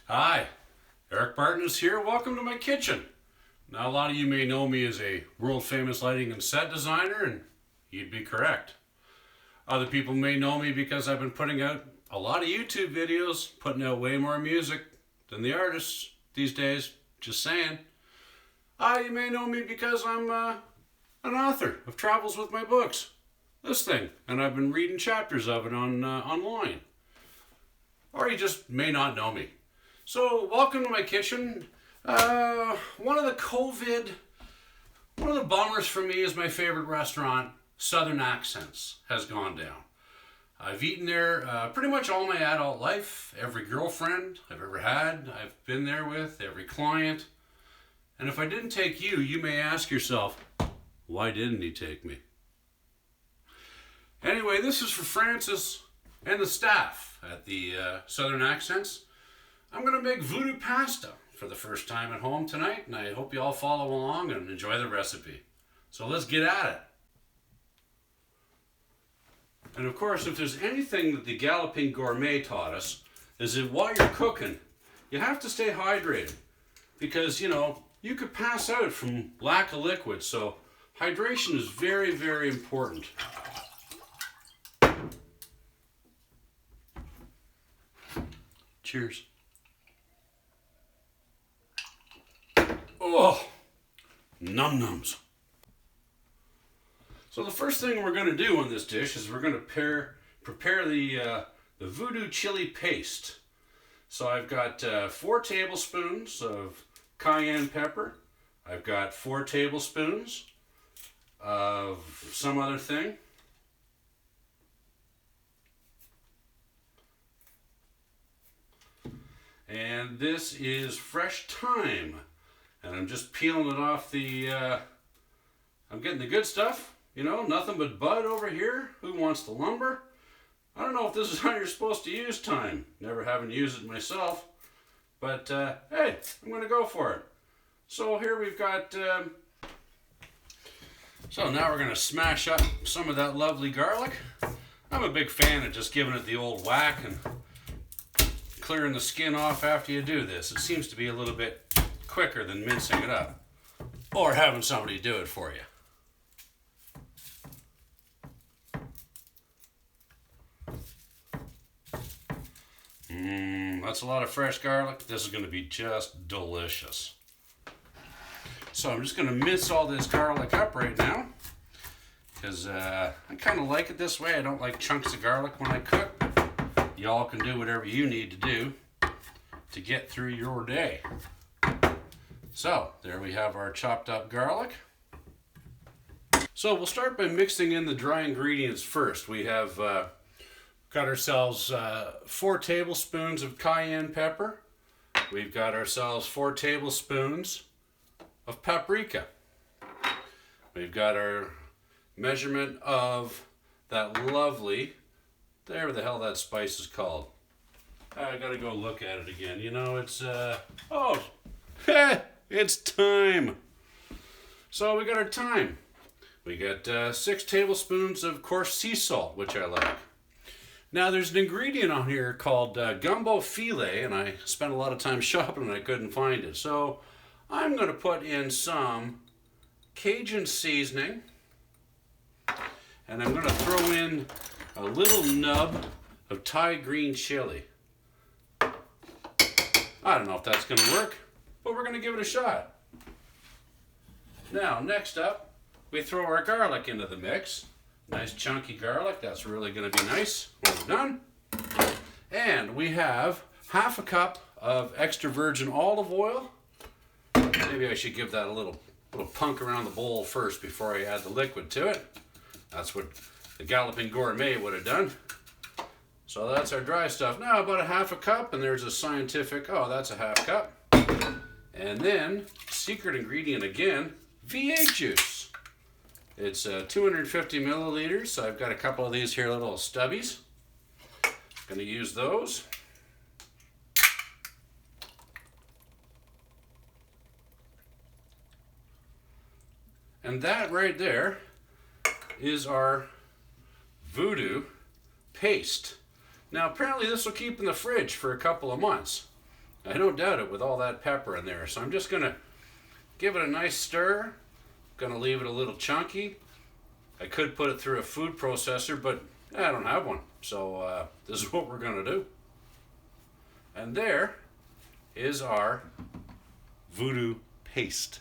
Hi, Eric Barton is here. Welcome to my kitchen. Now, a lot of you may know me as a world famous lighting and set designer, and you'd be correct. Other people may know me because I've been putting out a lot of YouTube videos, putting out way more music than the artists these days. Just saying. You may know me because I'm an author of travels with my books. This thing, and I've been reading chapters of it online. Or you just may not know me. So, welcome to my kitchen. One of the bummers for me is my favorite restaurant, Southern Accents, has gone down. I've eaten there pretty much all my adult life. Every girlfriend I've ever had, I've been there with, every client. And if I didn't take you, you may ask yourself, why didn't he take me? Anyway, this is for Francis and the staff at the Southern Accents. I'm going to make Voodoo Pasta for the first time at home tonight, and I hope you all follow along and enjoy the recipe. So let's get at it. And of course, if there's anything that the Galloping Gourmet taught us, is that while you're cooking, you have to stay hydrated. Because, you could pass out from lack of liquid, so hydration is very, very important. Cheers. Oh, num-nums. So the first thing we're going to do on this dish is we're going to prepare the Voodoo chili paste. So I've got 4 tablespoons of cayenne pepper. I've got 4 tablespoons of some other thing. And this is fresh thyme. And I'm just peeling it off I'm getting the good stuff. Nothing but bud over here. Who wants the lumber? I don't know if this is how you're supposed to use thyme. Never having used it myself. But, hey, I'm going to go for it. So here we've got... So now we're going to smash up some of that lovely garlic. I'm a big fan of just giving it the old whack and clearing the skin off after you do this. It seems to be a little bit quicker than mincing it up. Or having somebody do it for you. That's a lot of fresh garlic. This is going to be just delicious. So I'm just going to mince all this garlic up right now. Because I kind of like it this way. I don't like chunks of garlic when I cook. Y'all can do whatever you need to do to get through your day. So, there we have our chopped up garlic. So we'll start by mixing in the dry ingredients first. We have got ourselves 4 tablespoons of cayenne pepper. We've got ourselves 4 tablespoons of paprika. We've got our measurement of that lovely, whatever the hell that spice is called. I gotta go look at it again. It's, it's thyme. So we got our thyme. We got 6 tablespoons of coarse sea salt, which I like. Now there's an ingredient on here called gumbo filet, and I spent a lot of time shopping and I couldn't find it. So I'm going to put in some Cajun seasoning, and I'm going to throw in a little nub of Thai green chili. I don't know if that's going to work, but we're going to give it a shot. Now, next up, we throw our garlic into the mix. Nice chunky garlic. That's really going to be nice when we're done. And we have half a cup of extra virgin olive oil. Maybe I should give that a little punk around the bowl first before I add the liquid to it. That's what the Galloping Gourmet would have done. So that's our dry stuff. Now about a half a cup, and there's a scientific, that's a half cup. And then, secret ingredient again, V8 juice. It's 250 milliliters, so I've got a couple of these here little stubbies. Going to use those. And that right there is our Voodoo paste. Now apparently this will keep in the fridge for a couple of months. I don't doubt it with all that pepper in there. So I'm just gonna give it a nice stir. Gonna leave it a little chunky. I could put it through a food processor, but I don't have one. So this is what we're gonna do. And there is our Voodoo paste.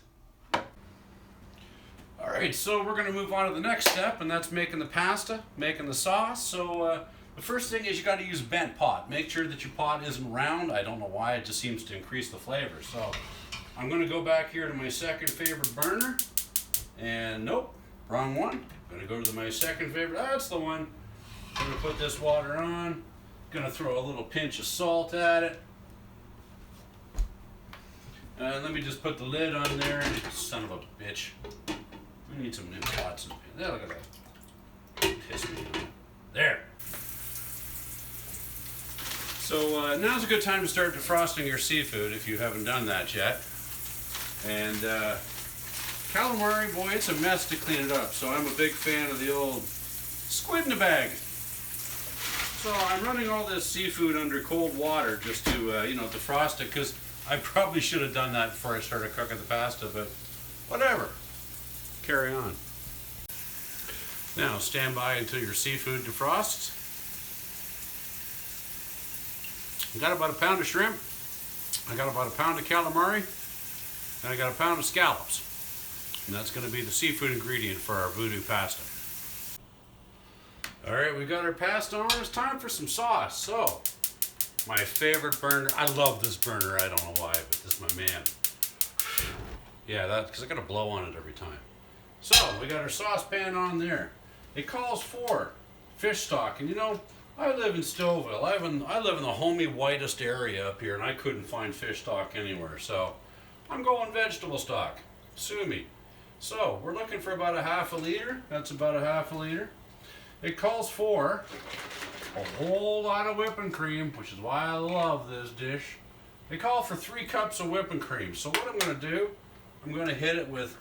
All right, so we're gonna move on to the next step, and that's making the pasta, making the sauce. So the first thing is you gotta use bent pot. Make sure that your pot isn't round. I don't know why, it just seems to increase the flavor. So I'm gonna go back here to my second favorite burner, and nope, wrong one. I'm gonna go to my second favorite, that's the one. I'm gonna put this water on, gonna throw a little pinch of salt at it. Let me just put the lid on there, son of a bitch. We need some new pots and pans. There, look at that. Piss me off. There. So now's a good time to start defrosting your seafood if you haven't done that yet. And calamari, boy, it's a mess to clean it up. So I'm a big fan of the old squid in a bag. So I'm running all this seafood under cold water just to, defrost it, because I probably should have done that before I started cooking the pasta, but whatever. Carry on. Now stand by until your seafood defrosts. I got about a pound of shrimp, I got about a pound of calamari, and I got a pound of scallops. And that's going to be the seafood ingredient for our Voodoo pasta. Alright, we got our pasta on. It's time for some sauce. So, my favorite burner. I love this burner. I don't know why, but this is my man. Yeah, that's because I got to blow on it every time. So, we got our saucepan on there. It calls for fish stock. And I live in Stouffville. I live in the homey whitest area up here, and I couldn't find fish stock anywhere. So, I'm going vegetable stock. Sue me. So, we're looking for about a half a liter. That's about a half a liter. It calls for a whole lot of whipping cream, which is why I love this dish. They call for 3 cups of whipping cream. So what I'm going to do, I'm going to hit it with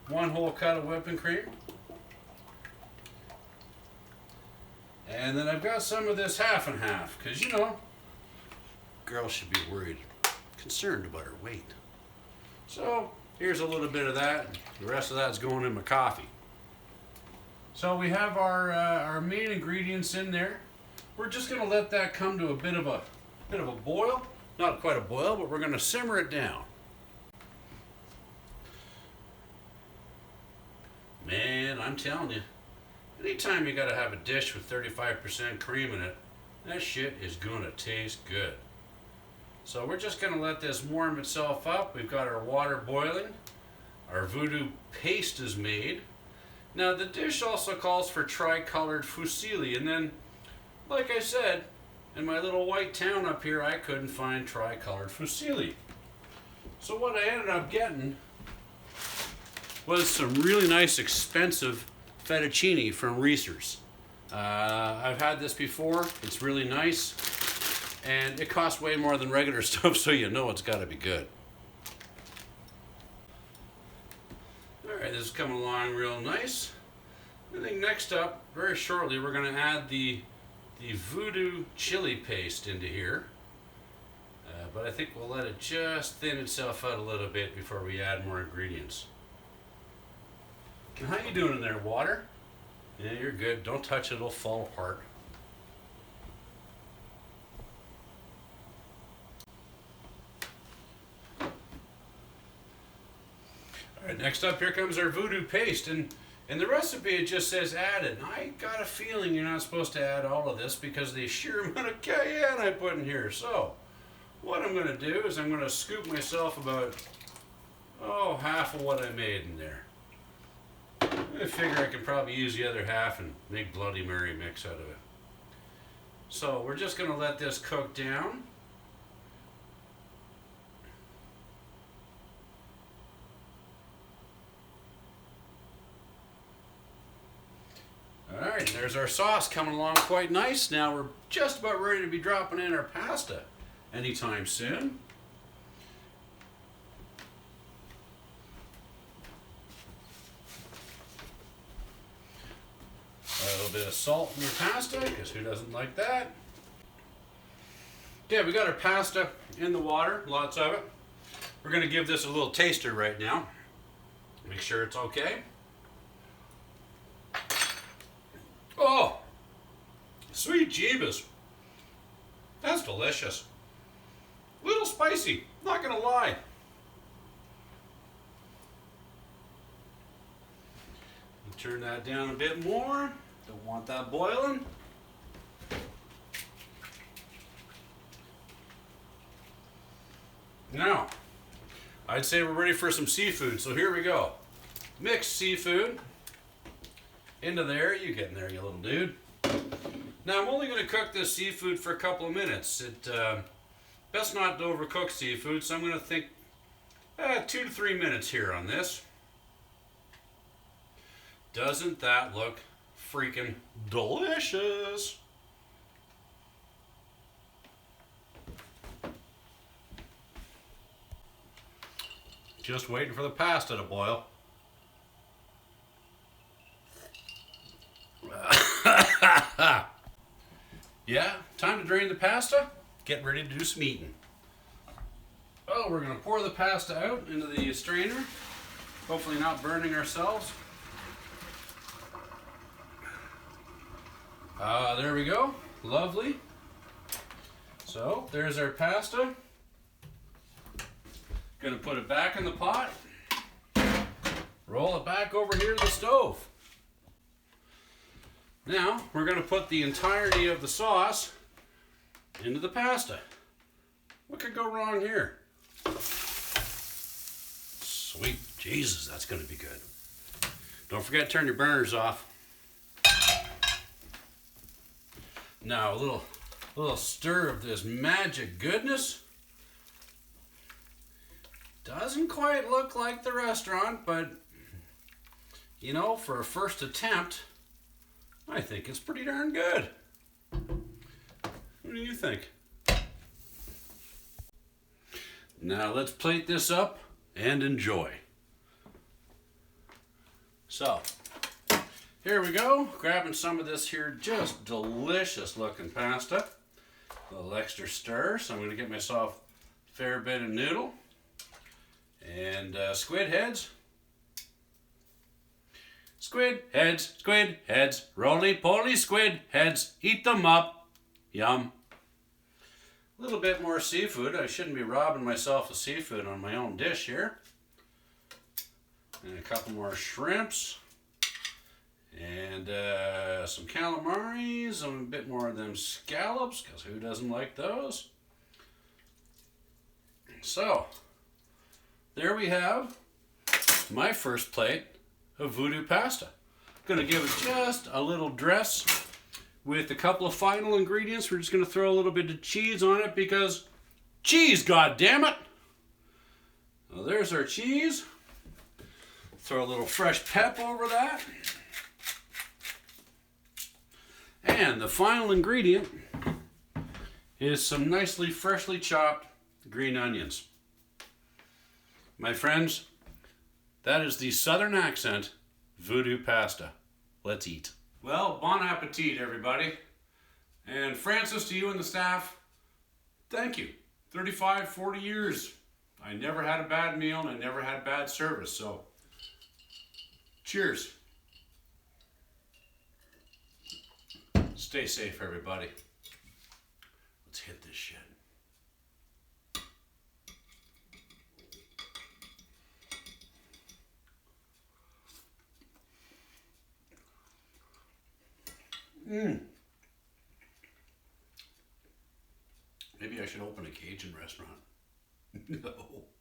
1 whole cut of whipping cream. And then I've got some of this half and half, because girls should be concerned about her weight. So here's a little bit of that. The rest of that's going in my coffee. So we have our main ingredients in there. We're just going to let that come to a bit of a boil. Not quite a boil, but we're going to simmer it down. Man, I'm telling you, anytime you got to have a dish with 35% cream in it, that shit is going to taste good. So we're just going to let this warm itself up. We've got our water boiling. Our Voodoo paste is made. Now the dish also calls for tricolored fusilli, and then, like I said, in my little white town up here, I couldn't find tricolored fusilli. So what I ended up getting was some really nice expensive fettuccine from Reese's. I've had this before, it's really nice, and it costs way more than regular stuff, so it's got to be good. Alright, this is coming along real nice. I think next up, very shortly, we're going to add the Voodoo chili paste into here. But I think we'll let it just thin itself out a little bit before we add more ingredients. And how you doing in there, water? Yeah, you're good. Don't touch it, it'll fall apart. Alright, next up here comes our Voodoo paste, and in the recipe it just says added. And I got a feeling you're not supposed to add all of this because of the sheer amount of cayenne I put in here. So, what I'm going to do is I'm going to scoop myself about, half of what I made in there. I figure I can probably use the other half and make Bloody Mary mix out of it. So, we're just going to let this cook down. Alright, there's our sauce coming along quite nice. Now we're just about ready to be dropping in our pasta anytime soon. A little bit of salt in your pasta, because who doesn't like that? Okay, we got our pasta in the water, lots of it. We're going to give this a little taster right now. Make sure it's okay. Oh, sweet Jeebus. That's delicious. A little spicy, not going to lie. Turn that down a bit more. Don't want that boiling. Now, I'd say we're ready for some seafood, so here we go. Mixed seafood into there. You get in there, you little dude. Now, I'm only going to cook this seafood for a couple of minutes. Best not to overcook seafood, so I'm going to think 2 to 3 minutes here on this. Doesn't that look freaking delicious? Just waiting for the pasta to boil. Yeah, time to drain the pasta. Get ready to do some eating. Oh, we're going to pour the pasta out into the strainer. Hopefully not burning ourselves. There we go. Lovely. So, there's our pasta. Gonna put it back in the pot. Roll it back over here to the stove. Now, we're gonna put the entirety of the sauce into the pasta. What could go wrong here? Sweet Jesus, that's gonna be good. Don't forget to turn your burners off. Now, a little stir of this magic goodness. Doesn't quite look like the restaurant, but you know, for a first attempt, I think it's pretty darn good. What do you think? Now let's plate this up and enjoy. So, here we go, grabbing some of this here just delicious looking pasta. A little extra stir, so I'm going to get myself a fair bit of noodle. And squid heads. Squid heads, roly-poly squid heads, eat them up. Yum. A little bit more seafood. I shouldn't be robbing myself of seafood on my own dish here. And a couple more shrimps. And some calamaris, and a bit more of them scallops, because who doesn't like those? So, there we have my first plate of Voodoo Pasta. Going to give it just a little dress with a couple of final ingredients. We're just going to throw a little bit of cheese on it because cheese, goddammit! Well, there's our cheese. Throw a little fresh pep over that. And the final ingredient is some nicely freshly chopped green onions. My friends, that is the Southern accent Voodoo Pasta. Let's eat. Well, bon appetit, everybody. And Francis, to you and the staff, thank you. 35, 40 years. I never had a bad meal and I never had bad service. So, cheers. Stay safe, everybody. Let's hit this shit. Maybe I should open a Cajun restaurant. No.